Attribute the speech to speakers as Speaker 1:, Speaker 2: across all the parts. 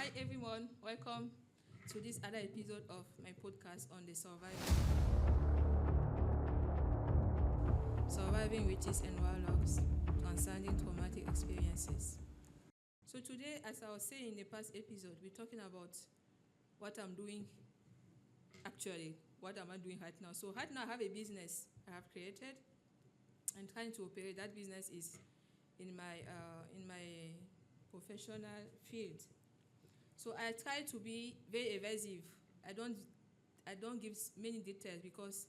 Speaker 1: Hi everyone, welcome to this other episode of my podcast on the surviving witches and warlocks, transcending traumatic experiences. So today, as I was saying in the past episode, we're talking about what I'm doing actually. What am I doing right now? So right now I have a business I have created and trying to operate. That business is in my professional field. So I try to be very evasive. I don't give many details because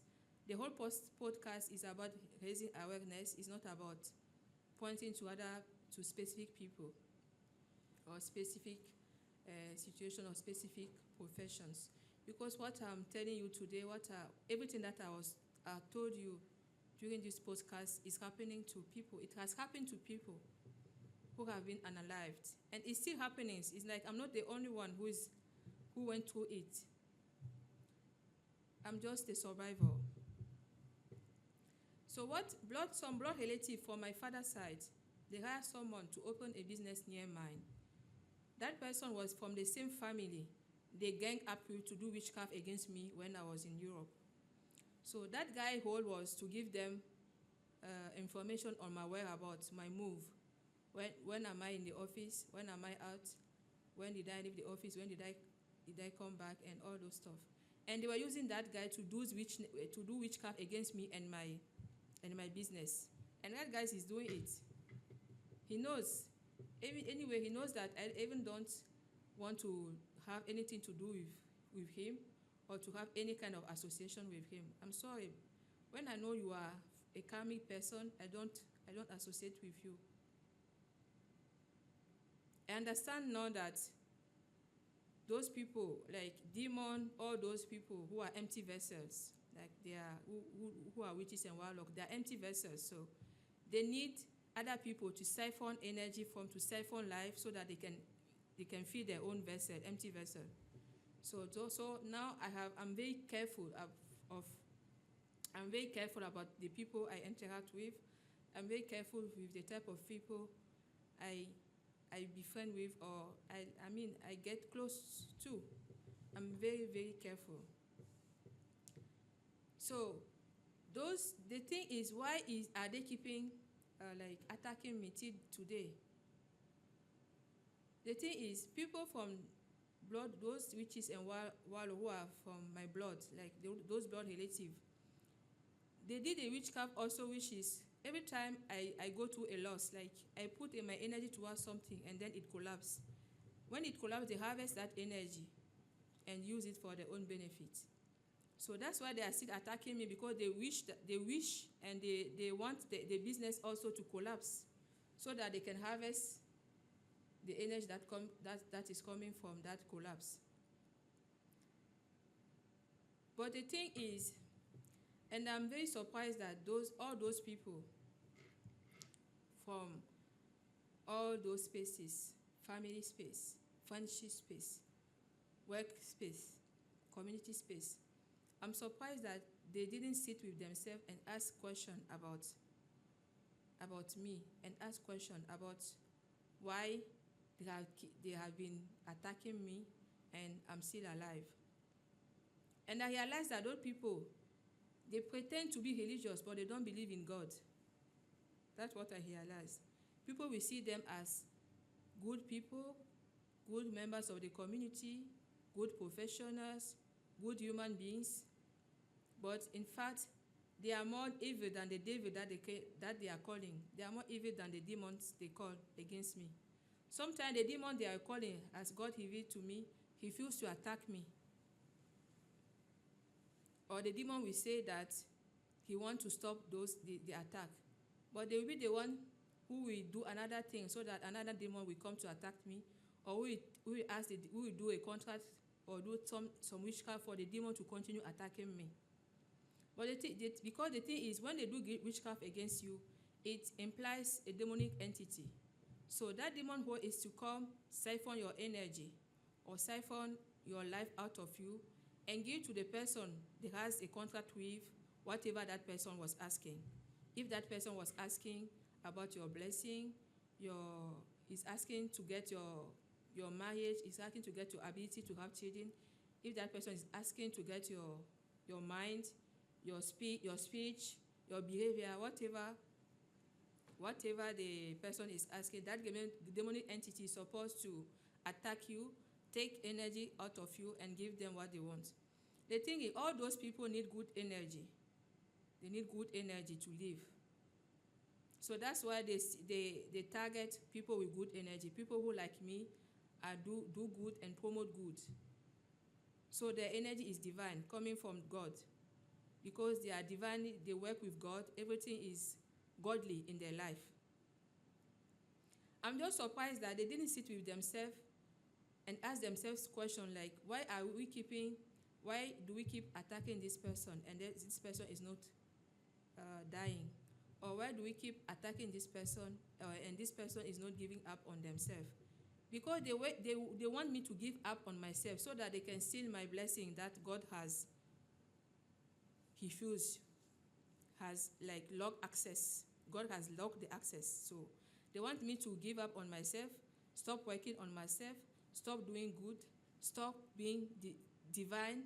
Speaker 1: the whole podcast is about raising awareness. It's not about pointing to specific people or specific situation or specific professions. Because what I'm telling you today, everything that I told you during this podcast is happening to people. It has happened to people who have been unalived, and it's still happening. It's like I'm not the only one who went through it. I'm just a survivor. So some blood relative from my father's side, they hired someone to open a business near mine. That person was from the same family. They gang up to do witchcraft against me when I was in Europe. So that guy whole was to give them information on my whereabouts, my move. When am I in the office? When am I out? When did I leave the office? When did I come back? And all those stuff. And they were using that guy to do witchcraft against me and my business. And that guy is doing it. He knows. Anyway, he knows that I even don't want to have anything to do with him or to have any kind of association with him. I'm sorry. When I know you are a karmic person, I don't associate with you. I understand now that those people, like demon, all those people who are empty vessels, like they are who are witches and warlocks, they are empty vessels. So they need other people to siphon energy from, to siphon life, so that they can feed their own vessel, empty vessel. So now I'm very careful I'm very careful about the people I interact with. I'm very careful with the type of people I befriend with, or I get close to. I'm very, very careful. So the thing is, why are they keeping attacking me till today? The thing is, people from blood, those witches and warlocks who are from my blood, like those blood relatives, they did a witchcraft also, which is every time I go through a loss, like I put in my energy towards something and then it collapses. When it collapses, they harvest that energy and use it for their own benefit. So that's why they are still attacking me, because they wish and they want the business also to collapse, so that they can harvest the energy that is coming from that collapse. But the thing is, and I'm very surprised that all those people from all those spaces, family space, friendship space, work space, community space, I'm surprised that they didn't sit with themselves and ask questions about me, and ask questions about why they have been attacking me and I'm still alive. And I realized that those people, they pretend to be religious, but they don't believe in God. That's what I realized. People will see them as good people, good members of the community, good professionals, good human beings. But in fact, they are more evil than the devil that they are calling. They are more evil than the demons they call against me. Sometimes the demon they are calling, as God revealed to me, he refused to attack me. Or the demon will say that he wants to stop the attack. But they will be the one who will do another thing, so that another demon will come to attack me, or who will do a contract or do some witchcraft for the demon to continue attacking me. But because the thing is, when they do witchcraft against you, it implies a demonic entity. So that demon who is to come siphon your energy or siphon your life out of you and give to the person that has a contract with, whatever that person was asking. If that person was asking about your blessing, is asking to get your marriage, is asking to get your ability to have children, if that person is asking to get your mind, your speech, your behavior, whatever the person is asking, that demonic entity is supposed to attack you, take energy out of you, and give them what they want. The thing is, all those people need good energy. They need good energy to live. So that's why they target people with good energy, people who, like me, do good and promote good. So their energy is divine, coming from God. Because they are divine, they work with God, everything is godly in their life. I'm just surprised that they didn't sit with themselves and ask themselves questions like, why do we keep attacking this person and this person is not dying? Or why do we keep attacking this person and this person is not giving up on themselves? Because they want me to give up on myself so that they can steal my blessing that God has like locked access. God has locked the access. So they want me to give up on myself, stop working on myself, stop doing good, stop being divine,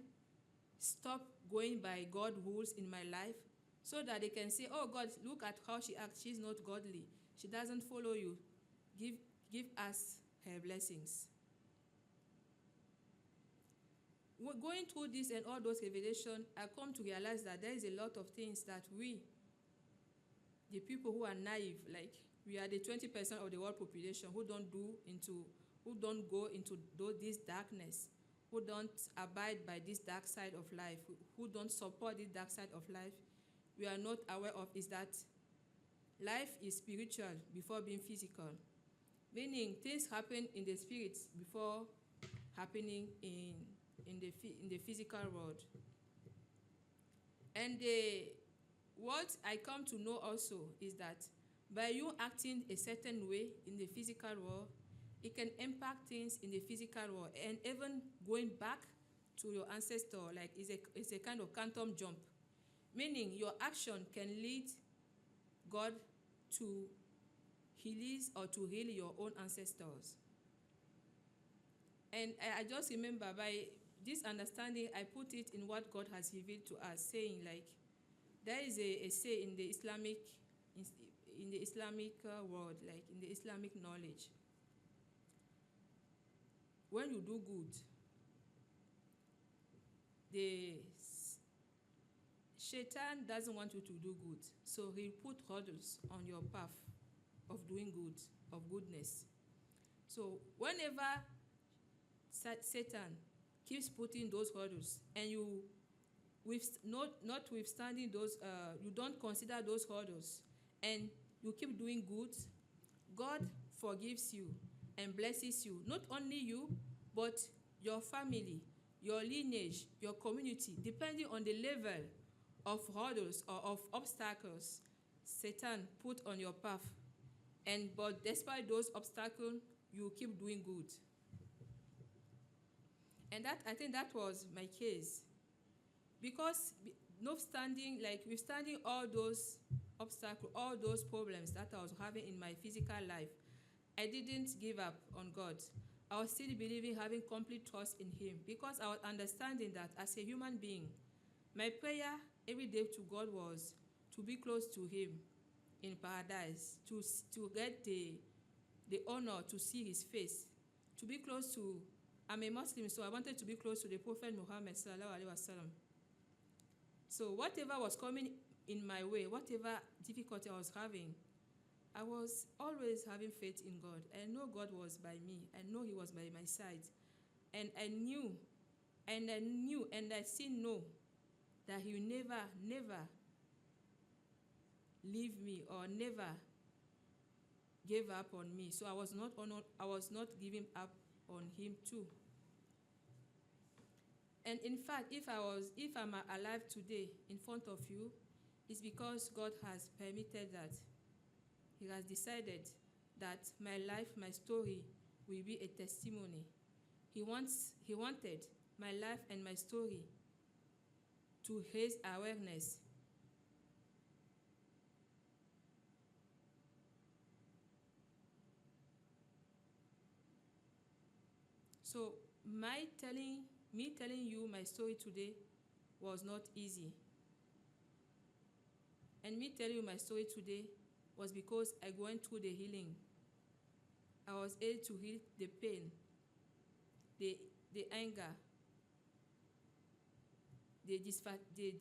Speaker 1: stop going by God's rules in my life, so that they can say, oh God, look at how she acts. She's not godly. She doesn't follow you. Give us her blessings. Going through this and all those revelations, I come to realize that there is a lot of things that we, the people who are naive, like we are the 20% of the world population who don't go into this darkness, who don't abide by this dark side of life, who don't support this dark side of life, we are not aware of, is that life is spiritual before being physical. Meaning things happen in the spirit before happening in the physical world. And what I come to know also is that by you acting a certain way in the physical world, it can impact things in the physical world, and even going back to your ancestor, like it's a kind of quantum jump. Meaning your action can lead God to release or to heal your own ancestors. And I just remember, by this understanding, I put it in what God has revealed to us, saying like, there is a say in the Islamic world, like in the Islamic knowledge. When you do good, the Shaitan doesn't want you to do good, so he put hurdles on your path of doing good, of goodness. So whenever Satan keeps putting those hurdles, and you, notwithstanding those, you don't consider those hurdles, and you keep doing good, God forgives you and blesses you. Not only you, but your family, your lineage, your community, depending on the level of hurdles or of obstacles Satan put on your path. But despite those obstacles, you keep doing good. And I think that was my case. Because withstanding all those obstacles, all those problems that I was having in my physical life, I didn't give up on God. I was still believing, having complete trust in Him, because I was understanding that as a human being, my prayer every day to God was to be close to Him in paradise, to get the honor to see His face, to be close to, I'm a Muslim, so I wanted to be close to the Prophet Muhammad sallallahu alaihi wasallam. So whatever was coming in my way, whatever difficulty I was having, I was always having faith in God. I know God was by me. I know He was by my side. And I knew, and I still know that He will never leave me or never gave up on me. So I was not giving up on Him too. And in fact, if I'm alive today in front of you, it's because God has permitted that. He has decided that my life, my story will be a testimony. He wanted my life and my story to raise awareness So me telling you my story today was not easy. And me telling you my story today was because I went through the healing. I was able to heal the pain, the, the anger, the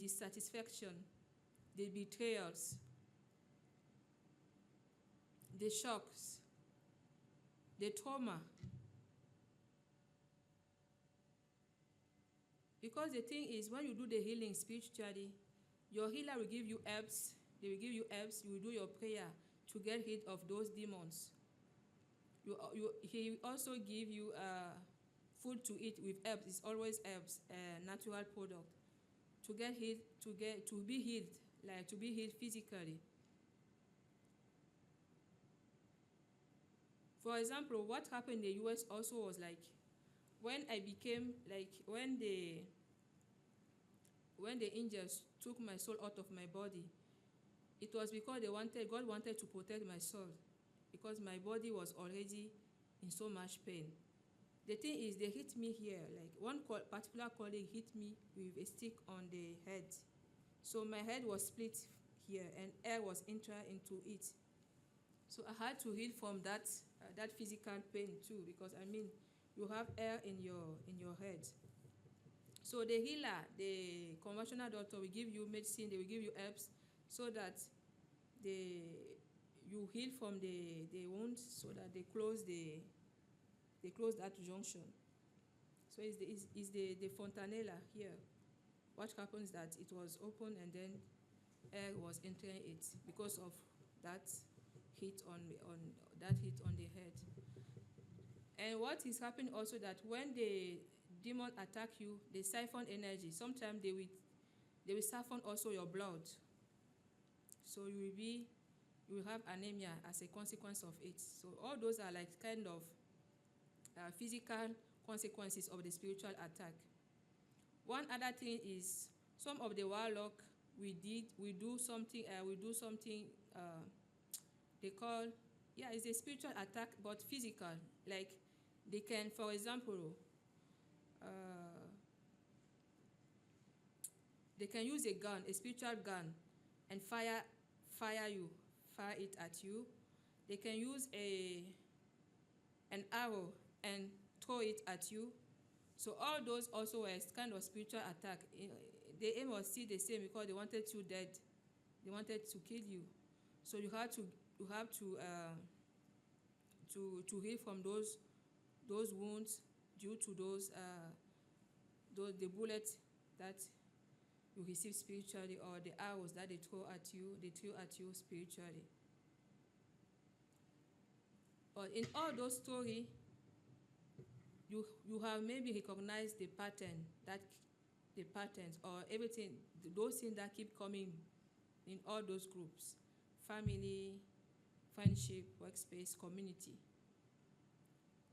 Speaker 1: dissatisfaction, the betrayals, the shocks, the trauma. Because the thing is, when you do the healing spiritually, your healer will give you herbs. They will give you herbs. You will do your prayer to get rid of those demons. He will also give you food to eat with herbs. It's always herbs, natural product, to get healed, to be healed, like to be healed physically. For example, what happened in the US also was like when I became like when the angels took my soul out of my body, it was because God wanted to protect my soul, because my body was already in so much pain. The thing is, they hit me here, like one particular colleague hit me with a stick on the head. So my head was split here and air was entering into it. So I had to heal from that physical pain too, because I mean, you have air in your head. So the healer, the conventional doctor will give you medicine, they will give you herbs so that you heal from the wounds, so that they close that junction. So it's the fontanella here. What happens that it was open and then air was entering it because of that hit on the head. And what is happening also, that when the demon attack you, they siphon energy. Sometimes they will siphon also your blood. So you will have anemia as a consequence of it. So all those are like kind of physical consequences of the spiritual attack. One other thing is, some of the warlock we do something they call, it's a spiritual attack but physical. Like they can, for example, they can use a gun, a spiritual gun, and fire it at you. They can use an arrow and throw it at you. So all those also were kind of spiritual attack. The aim was still the same, because they wanted you dead. They wanted to kill you. So you have to heal from those wounds due to the bullets that you receive spiritually, or the arrows that they throw at you spiritually. But in all those stories, you have maybe recognized the patterns or everything, those things that keep coming in all those groups: family, friendship, workspace, community.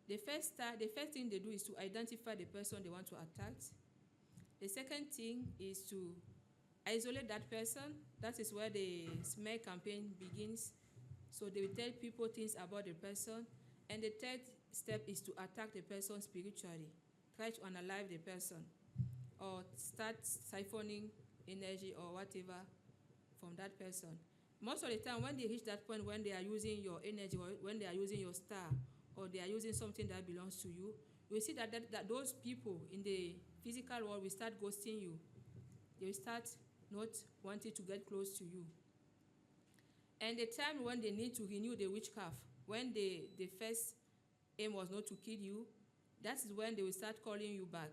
Speaker 1: The first thing they do is to identify the person they want to attack. The second thing is to isolate that person. That is where the smear campaign begins. So they will tell people things about the person. And the third step is to attack the person spiritually. Try to unalive the person, or start siphoning energy or whatever from that person. Most of the time, when they reach that point, when they are using your energy, or when they are using your star, or they are using something that belongs to you, you will see that those people in the physical world will start ghosting you. They will start not wanting to get close to you. And the time when they need to renew the witchcraft, when the first aim was not to kill you, that is when they will start calling you back.